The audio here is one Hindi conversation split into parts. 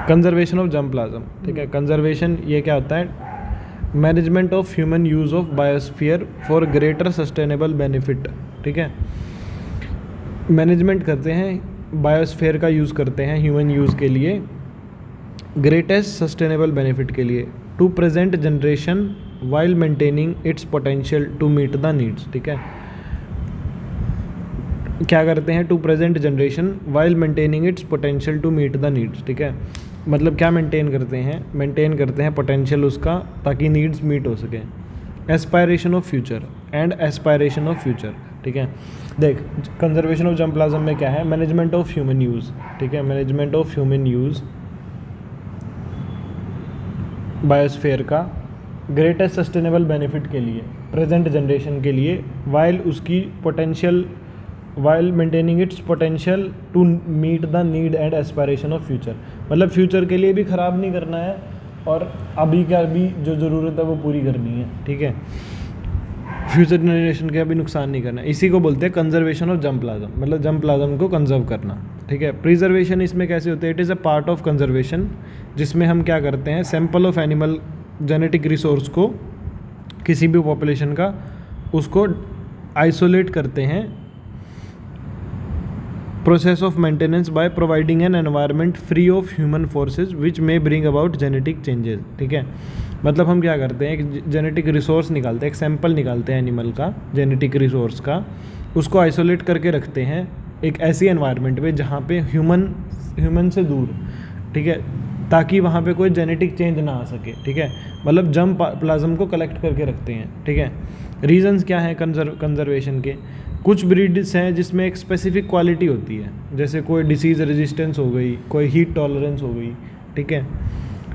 कंजर्वेशन ऑफ जर्म प्लाज्म, ठीक है। कंजर्वेशन ये क्या होता है? Management of human use of biosphere for greater sustainable benefit, ठीक है। मैनेजमेंट करते हैं, बायोस्फीयर का यूज़ करते हैं ह्यूमन यूज़ के लिए, ग्रेटेस्ट सस्टेनेबल बेनिफिट के लिए, to present generation while maintaining its potential to meet the needs, ठीक है। क्या करते हैं? To present generation while maintaining its potential to meet the needs, ठीक है। मतलब क्या मेंटेन करते हैं? मेंटेन करते हैं पोटेंशियल उसका, ताकि नीड्स मीट हो सके। Aspiration of future and aspiration of future, ठीक है। देख, कंजर्वेशन ऑफ जर्म प्लाज्म में क्या है? मैनेजमेंट ऑफ ह्यूमन यूज़, ठीक है। Management of human use biosphere का ग्रेटेस्ट सस्टेनेबल बेनिफिट के लिए, प्रेजेंट जनरेशन के लिए, वाइल उसकी potential, while maintaining its potential to meet the need and aspiration of future. मतलब फ्यूचर के लिए भी ख़राब नहीं करना है और अभी का अभी जो ज़रूरत है वो पूरी करनी है, ठीक है। फ्यूचर जनरेशन के अभी नुकसान नहीं करना है। इसी को बोलते हैं कंजर्वेशन ऑफ जर्म प्लाज्म, मतलब जर्म प्लाज्म को कंजर्व करना, ठीक है। प्रिजर्वेशन इसमें कैसे होते हैं? It is a part of conservation, जिसमें हम क्या करते हैं? Sample of animal genetic resource को, किसी भी पॉपुलेशन का, उसको आइसोलेट करते हैं। Process of maintenance by providing N environment free of human forces which may bring about genetic changes, ठीक है। मतलब हम क्या करते हैं? एक जेनेटिक रिसोर्स निकालते हैं, एक सैंपल निकालते हैं एनिमल का, जेनेटिक रिसोर्स का, उसको आइसोलेट करके रखते हैं एक ऐसी एनवायरनमेंट में जहाँ पे ह्यूमन से दूर, ठीक है, ताकि वहाँ पे कोई जेनेटिक चेंज ना आ सके, ठीक है। मतलब जर्म प्लाज्म को कलेक्ट करके रखते हैं, ठीक है। रीजंस क्या हैं कंजर्वेशन के? कुछ ब्रीड्स हैं जिसमें एक स्पेसिफिक क्वालिटी होती है, जैसे कोई डिसीज़ रेजिस्टेंस हो गई, कोई हीट टॉलरेंस हो गई, ठीक है।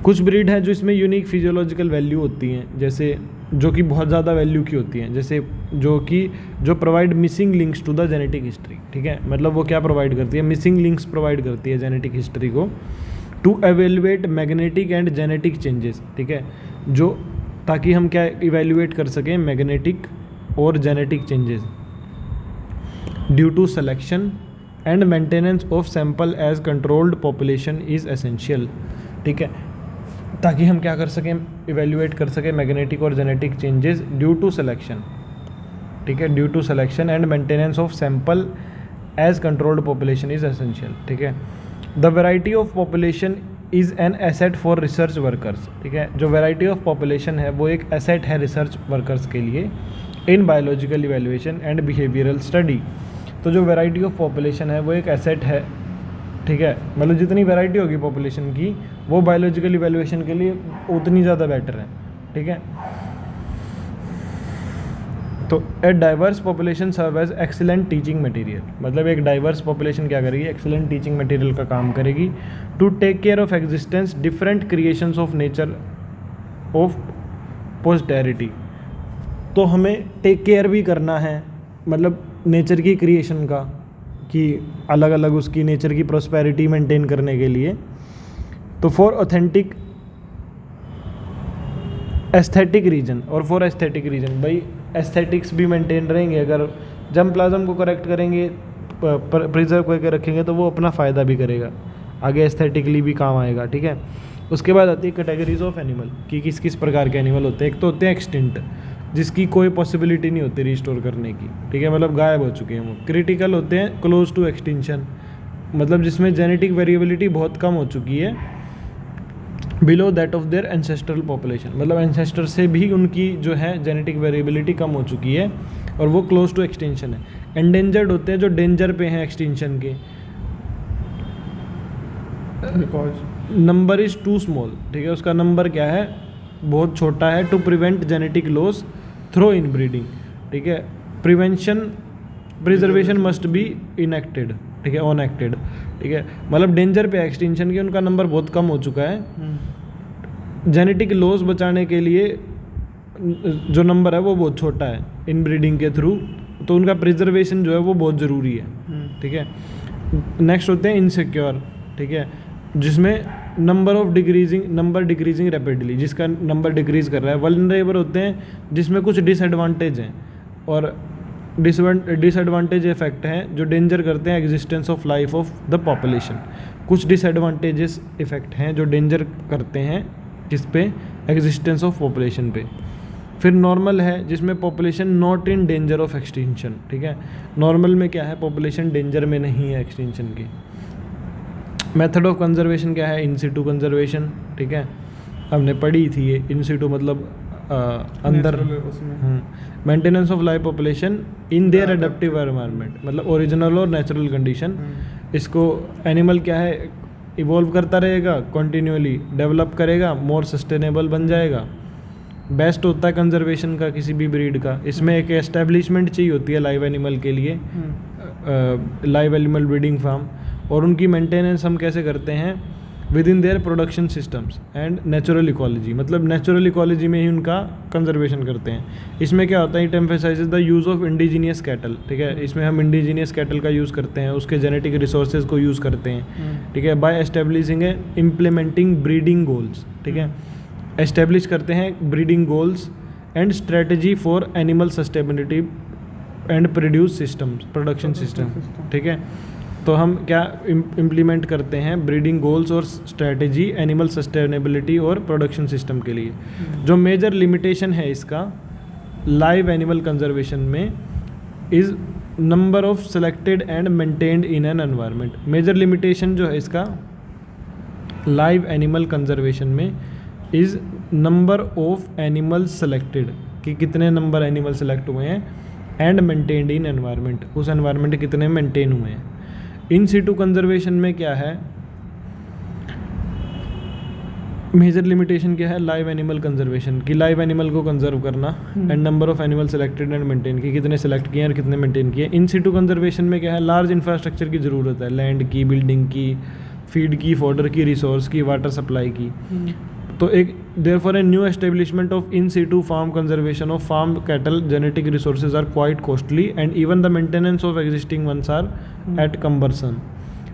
कुछ ब्रीड हैं जो इसमें यूनिक फिजियोलॉजिकल वैल्यू होती हैं, जैसे जो कि बहुत ज़्यादा वैल्यू की होती हैं, जैसे जो provide missing links to the genetic history, ठीक है। मतलब वो क्या प्रोवाइड करती है? मिसिंग लिंक्स प्रोवाइड करती है जेनेटिक हिस्ट्री को, to evaluate magnetic and genetic changes, ठीक है। जो ताकि हम क्या इवेल्युएट कर सकें? मैग्नेटिक और genetic changes, due to selection and maintenance of sample as controlled population is essential, ठीक है। ताकि हम क्या कर सकें? इवेल्युएट कर सकें मैग्नेटिक और genetic changes due to selection, ठीक है। Due to selection and maintenance of sample as controlled population is essential, ठीक है। The variety of population is an asset for research workers, ठीक है। जो वैरायटी ऑफ पॉपुलेशन है वो एक एसेट है रिसर्च वर्कर्स के लिए, in biological evaluation and behavioural study. तो जो वैरायटी ऑफ पॉपुलेशन है वो एक एसेट है, ठीक है। मतलब जितनी वैरायटी होगी पॉपुलेशन की, वो बायोलॉजिकल इवेल्युएशन के लिए उतनी ज़्यादा बेटर है, ठीक है। तो a diverse population serve as excellent teaching material, मतलब एक डाइवर्स पॉपुलेशन क्या करेगी? एक्सीलेंट टीचिंग मटेरियल का काम करेगी, to take care of existence different creations of nature of posterity. तो हमें टेक केयर भी करना है, मतलब नेचर की क्रिएशन का, कि अलग अलग उसकी नेचर की प्रोस्पेरिटी मेंटेन करने के लिए। तो फॉर ऑथेंटिक एस्थेटिक रीजन और फॉर एस्थेटिक रीजन, भाई एस्थेटिक्स भी मेंटेन रहेंगे अगर जर्म प्लाज्म को करेक्ट करेंगे, प्रिजर्व करके रखेंगे, तो वो अपना फ़ायदा भी करेगा, आगे एस्थेटिकली भी काम आएगा, ठीक है। उसके बाद आती है कैटेगरीज ऑफ एनिमल, कि किस किस प्रकार के एनिमल होते हैं। एक तो होते हैं एक्सटिंक्ट, जिसकी कोई पॉसिबिलिटी नहीं होती रिस्टोर करने की, ठीक है, मतलब गायब हो चुके हैं वो। क्रिटिकल होते हैं क्लोज टू एक्सटिंक्शन, मतलब जिसमें जेनेटिक वेरिएबिलिटी बहुत कम हो चुकी है, below that of their ancestral population, मतलब एंसेस्टर से भी उनकी जो है जेनेटिक वेरिएबिलिटी कम हो चुकी है और वो क्लोज टू एक्सटिंक्शन है। एंडेंजर्ड होते हैं जो डेंजर पे हैं एक्सटिंक्शन के, नंबर इज़ टू स्मॉल, ठीक है, उसका नंबर क्या है? बहुत छोटा है। To prevent genetic loss through in breeding, ठीक है। प्रिजर्वेशन मस्ट बी इनएक्टेड, ठीक है, ऑनएक्टेड, ठीक है। मतलब डेंजर पे एक्सटिंक्शन के उनका नंबर बहुत कम हो चुका है। जेनेटिक लॉस बचाने के लिए जो नंबर है वो बहुत छोटा है इन ब्रीडिंग के थ्रू, तो उनका प्रिजर्वेशन जो है वो बहुत ज़रूरी है, ठीक है। नेक्स्ट होते हैं इनसिक्योर, ठीक है, जिसमें नंबर डिक्रीजिंग रैपिडली, जिसका नंबर डिक्रीज कर रहा है। वल्नरेबल होते हैं जिसमें कुछ डिसएडवांटेज हैं, और डिसएडवांटेज इफेक्ट हैं जो डेंजर करते हैं existence of life of the population. कुछ डिसएडवांटेजेस इफेक्ट हैं जो डेंजर करते हैं किस पे, एग्जिस्टेंस ऑफ पॉपुलेशन पे। फिर नॉर्मल है जिसमें population not in danger of extinction, ठीक है। नॉर्मल में क्या है, पॉपुलेशन डेंजर में नहीं है एक्सटिंक्शन की। मेथड ऑफ कंजर्वेशन क्या है, इन सिटू कंजर्वेशन, ठीक है, हमने पढ़ी थी ये। इन सिटू मतलब अंदर, maintenance of live population in their adaptive environment, मतलब ओरिजिनल और नेचुरल कंडीशन। इसको एनिमल क्या है, इवॉल्व करता रहेगा, कंटिन्यूअली डेवलप करेगा, मोर सस्टेनेबल बन जाएगा। बेस्ट होता है कंजर्वेशन का किसी भी ब्रीड का। इसमें एक एस्टेब्लिशमेंट चाहिए होती है लाइव एनिमल के लिए, लाइव एनिमल ब्रीडिंग फार्म, और उनकी मेंटेनेंस हम कैसे करते हैं, with in their production systems and natural ecology, मतलब नेचुरल इकोलॉजी में ही उनका कंजर्वेशन करते हैं। इसमें क्या होता है, it emphasises the use of indigenous cattle, ठीक है। इसमें हम इंडिजीनियस कैटल का यूज़ करते हैं, उसके जेनेटिक रिसोर्सेज को यूज़ करते हैं, ठीक है, by establishing a implementing breeding goals, ठीक है। एस्टेब्लिश करते हैं breeding goals and strategy for animal sustainability and produce systems, production system, ठीक है। तो हम क्या इम्प्लीमेंट करते हैं, ब्रीडिंग गोल्स और स्ट्रेटजी एनिमल सस्टेनेबिलिटी और प्रोडक्शन सिस्टम के लिए। जो मेजर लिमिटेशन है इसका लाइव एनिमल कंजर्वेशन में is number of selected and maintained in an environment. Major limitation जो है इसका लाइव एनिमल कंजर्वेशन में is number of animal selected, कि कितने नंबर एनिमल सेलेक्ट हुए हैं, एंड मेंटेन्ड इन एनवायरनमेंट, उस एनवायरनमेंट कितने मेंटेन हुए हैं। इन सिटू कंजर्वेशन में क्या है, मेजर लिमिटेशन क्या है लाइव एनिमल कंजर्वेशन की, लाइव एनिमल को कंजर्व करना, and number of animal selected and maintain की, कितने सेलेक्ट किए और कितने मेंटेन किए। इन सिटू कंजर्वेशन में क्या है, लार्ज इंफ्रास्ट्रक्चर की ज़रूरत है, लैंड की, बिल्डिंग की, फीड की, फॉडर की, रिसोर्स की, वाटर सप्लाई की। तो एक therefore a new establishment of in situ farm conservation of farm cattle genetic resources are quite costly and even the maintenance of existing ones are at cumbersome,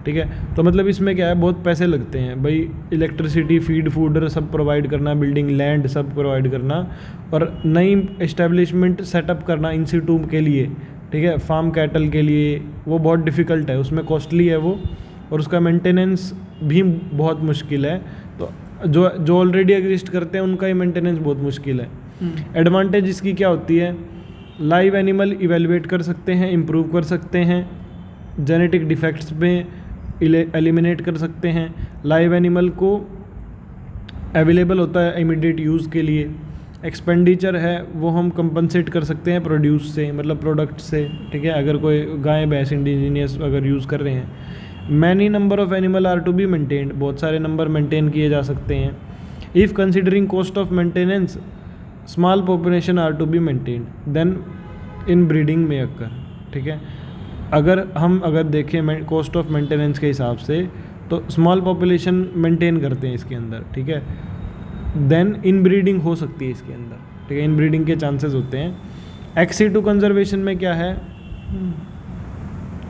ठीक है। तो मतलब इसमें क्या है, बहुत पैसे लगते हैं भाई, इलेक्ट्रिसिटी, फीड, फूडर सब प्रोवाइड करना, बिल्डिंग, लैंड सब प्रोवाइड करना, और नई एस्टेब्लिशमेंट सेटअप करना इन सिटू के लिए, ठीक है, फार्म कैटल के लिए, वो बहुत डिफ़िकल्ट है, उसमें कॉस्टली है वो, और उसका मेंटेनेंस भी बहुत मुश्किल है। तो जो ऑलरेडी एग्जिस्ट करते हैं उनका ही मेंटेनेंस बहुत मुश्किल है। एडवांटेज इसकी क्या होती है, लाइव एनिमल इवेलुएट कर सकते हैं, इम्प्रूव कर सकते हैं, जेनेटिक डिफेक्ट्स में एलिमिनेट कर सकते हैं, लाइव एनिमल को अवेलेबल होता है इमीडिएट यूज़ के लिए। एक्सपेंडिचर है वो हम कंपनसेट कर सकते हैं प्रोड्यूस से, मतलब प्रोडक्ट से, ठीक है, अगर कोई गाय भैंस इंडिजीनियस अगर यूज़ कर रहे हैं। Many number of animal are to be maintained, बहुत सारे नंबर मेंटेन किए जा सकते हैं। If considering cost of maintenance small population are to be maintained then in breeding में अक्कर, ठीक है। अगर देखें कॉस्ट ऑफ मेंटेनेंस के हिसाब से तो स्मॉल पॉपुलेशन मेंटेन करते हैं इसके अंदर, ठीक है, देन इन ब्रीडिंग हो सकती है इसके अंदर, ठीक है, इन ब्रीडिंग के चांसेस होते हैं। एक्स सिटू कंजर्वेशन में क्या है,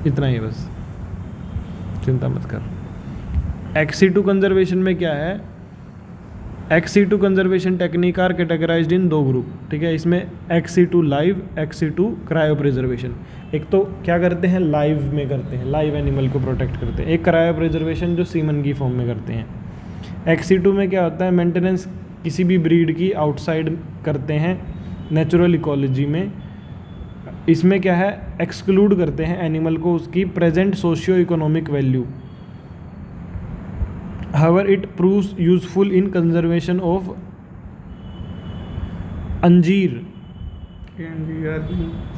इतना ही बस, चिंता मत कर। एक्स सिटू कंजर्वेशन में क्या है, ex situ conservation technique are categorised in 2 group, ठीक है। इसमें ex situ live, ex situ cryo preservation. एक तो क्या करते हैं, लाइव में करते हैं, लाइव एनिमल को प्रोटेक्ट करते हैं। एक क्रायो प्रिजर्वेशन जो सीमन की फॉर्म में करते हैं। एक्स सिटू में क्या होता है, मेंटेनेंस किसी भी ब्रीड की आउटसाइड करते हैं नेचुरल इकोलॉजी में। इसमें क्या है, एक्सक्लूड करते हैं एनिमल को उसकी present socio economic value. However it proves useful in conservation of अंजीर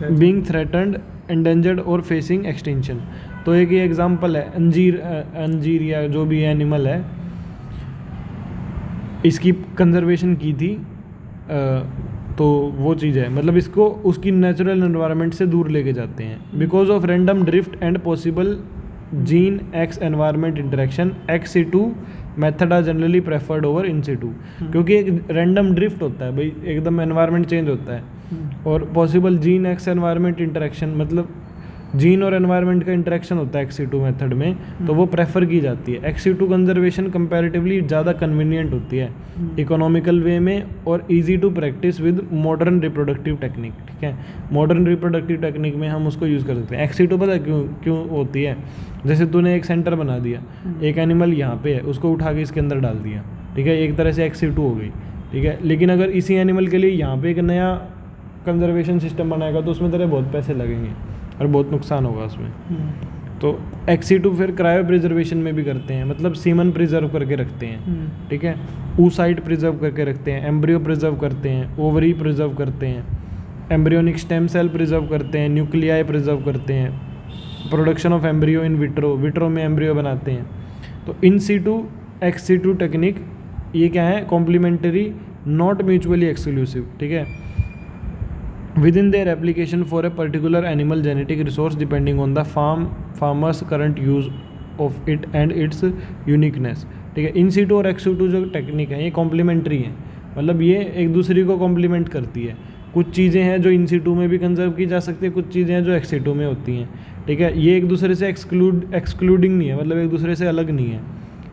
बीइंग थ्रेटन्ड, एंडेंजर्ड और फेसिंग एक्सटिंक्शन। तो एक ये एग्जांपल है, अंजीर या जो भी एनिमल है, इसकी कंजर्वेशन की थी, तो वो चीज़ है, मतलब इसको उसकी नेचुरल एनवायरनमेंट से दूर लेके जाते हैं। Because of random drift and possible gene x environment interaction, ex situ method are generally preferred over in situ. क्योंकि एक रैंडम ड्रिफ्ट होता है भाई, एकदम एनवायरनमेंट चेंज होता है, और possible gene x environment interaction, मतलब जीन और एनवायरनमेंट का इंटरेक्शन होता है XC2 मेथड में, तो वो प्रेफर की जाती है। XC2 कंजर्वेशन कंपैरेटिवली ज़्यादा कन्वीनियंट होती है इकोनॉमिकल वे में और easy to practice with modern reproductive technique, ठीक है। मॉडर्न रिप्रोडक्टिव टेक्निक में हम उसको यूज़ कर सकते हैं। XC2 पता है क्यों होती है? जैसे तूने एक सेंटर बना दिया, एक एनिमल यहाँ पे है, उसको उठा के इसके अंदर डाल दिया, ठीक है, एक तरह से XC2 हो गई, ठीक है। लेकिन अगर इसी एनिमल के लिए यहाँ पे एक नया कंजर्वेशन सिस्टम बनाएगा तो उसमें तेरे बहुत पैसे लगेंगे और बहुत नुकसान होगा उसमें। तो XC2 फिर क्रायो प्रिजर्वेशन में भी करते हैं, मतलब सीमन प्रिजर्व करके रखते हैं, ठीक है, oocyte प्रिजर्व करके रखते हैं, एम्ब्रियो प्रिजर्व करते हैं, ओवरी प्रिजर्व करते हैं, एम्ब्रियोनिक स्टेम सेल प्रिजर्व करते हैं, न्यूक्लियाई प्रिजर्व करते हैं, production of embryo in vitro में एम्ब्रियो बनाते हैं। तो इन सीटू XC2 टेक्निक ये क्या है? कॉम्प्लीमेंट्री, नॉट म्यूचुअली एक्सक्लूसिव, ठीक है, with in their application for a particular animal genetic resource depending on the farmers current use of it and it's uniqueness, ठीक है। इन सीटू और XC2 जो टेक्निक है ये कॉम्प्लीमेंट्री है, मतलब ये एक दूसरे को कॉम्प्लीमेंट करती है। कुछ चीज़ें हैं जो इन सीटू में भी कंजर्व की जा सकती है, कुछ चीज़ें हैं जो XC2 में होती हैं, ठीक है। ये एक दूसरे से एक्सक्लूडिंग नहीं है, मतलब एक दूसरे से अलग नहीं है,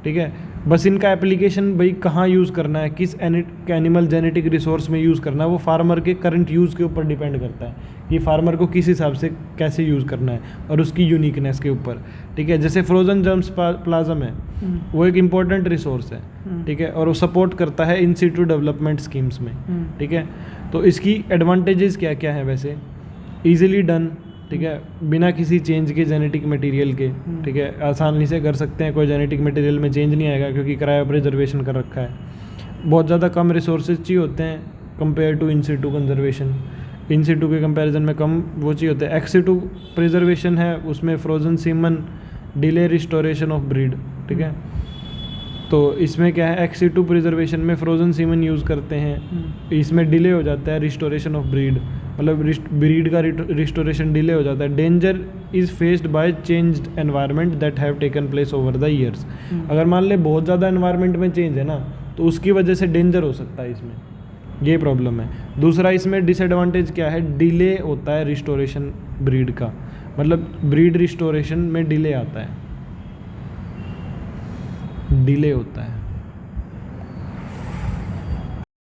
ठीक है। बस इनका एप्लीकेशन भाई कहाँ यूज़ करना है, किस एनिमल जेनेटिक रिसोर्स में यूज़ करना है, वो फार्मर के करंट यूज़ के ऊपर डिपेंड करता है कि फार्मर को किस हिसाब से कैसे यूज़ करना है और उसकी यूनिकनेस के ऊपर, ठीक है। जैसे फ्रोजन जर्म्स प्लाज्म है, वो एक इम्पॉर्टेंट रिसोर्स है, ठीक है, और वो सपोर्ट करता है इन सीटू डेवलपमेंट स्कीम्स में, ठीक है। तो इसकी एडवांटेजेस क्या क्या हैं? वैसे ईजिली डन, ठीक है, बिना किसी चेंज के जेनेटिक मटेरियल के, ठीक है, आसानी से कर सकते हैं, कोई जेनेटिक मटेरियल में चेंज नहीं आएगा क्योंकि क्रायो प्रिजर्वेशन कर रखा है। बहुत ज़्यादा कम रिसोर्सेज चाहिए होते हैं compare to in situ conservation, in situ के कंपैरिजन में कम वो चाहिए होते हैं। XC2 प्रिजर्वेशन है, उसमें frozen semen, delay restoration of breed, ठीक है। तो इसमें क्या है, XC2 प्रिजर्वेशन में फ्रोजन सीमन यूज़ करते हैं, इसमें डिले हो जाता है रिस्टोरेशन ऑफ ब्रीड, मतलब ब्रीड का रिस्टोरेशन डिले हो जाता है। Danger is faced by changed environment that have taken place over the years. अगर मान ले बहुत ज़्यादा एनवायरनमेंट में चेंज है ना, तो उसकी वजह से डेंजर हो सकता है, इसमें ये प्रॉब्लम है। दूसरा इसमें डिसएडवांटेज क्या है, डिले होता है रिस्टोरेशन ब्रीड का, मतलब ब्रीड रिस्टोरेशन में डिले आता है, डिले होता है।